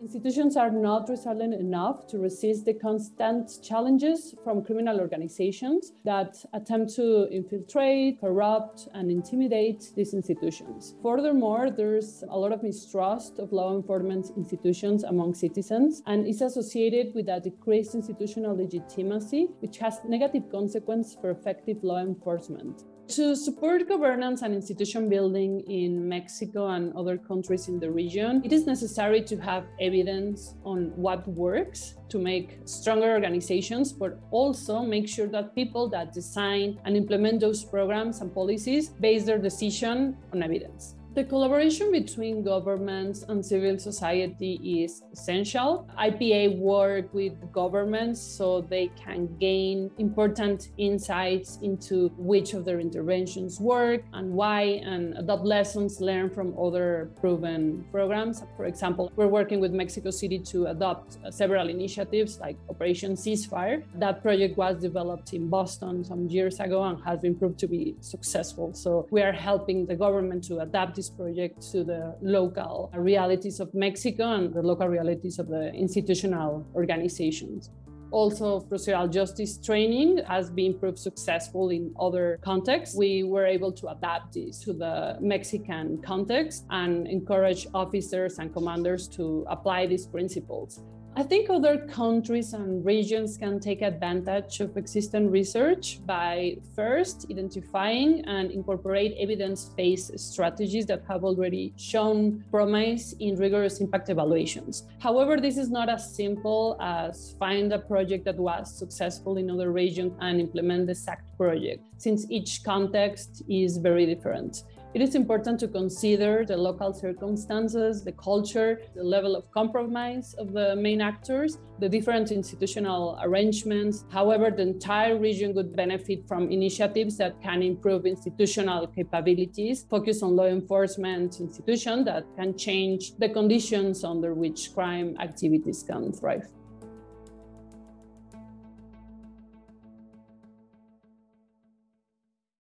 Institutions are not resilient enough to resist the constant challenges from criminal organizations that attempt to infiltrate, corrupt, and intimidate these institutions. Furthermore, there's a lot of mistrust of law enforcement institutions among citizens, and is associated with a decreased institutional legitimacy, which has negative consequences for effective law enforcement. To support governance and institution building in Mexico and other countries in the region, it is necessary to have evidence on what works to make stronger organizations, but also make sure that people that design and implement those programs and policies base their decision on evidence. The collaboration between governments and civil society is essential. IPA work with governments so they can gain important insights into which of their interventions work and why, and adopt lessons learned from other proven programs. For example, we're working with Mexico City to adopt several initiatives like Operation Ceasefire. That project was developed in Boston some years ago and has been proved to be successful. So we are helping the government to adapt this project to the local realities of Mexico and the local realities of the institutional organizations. Also, procedural justice training has been proved successful in other contexts. We were able to adapt this to the Mexican context and encourage officers and commanders to apply these principles. I think other countries and regions can take advantage of existing research by first identifying and incorporate evidence-based strategies that have already shown promise in rigorous impact evaluations. However, this is not as simple as find a project that was successful in other regions and implement the exact project, since each context is very different. It is important to consider the local circumstances, the culture, the level of compromise of the main actors, the different institutional arrangements. However, the entire region would benefit from initiatives that can improve institutional capabilities, focus on law enforcement institutions that can change the conditions under which crime activities can thrive.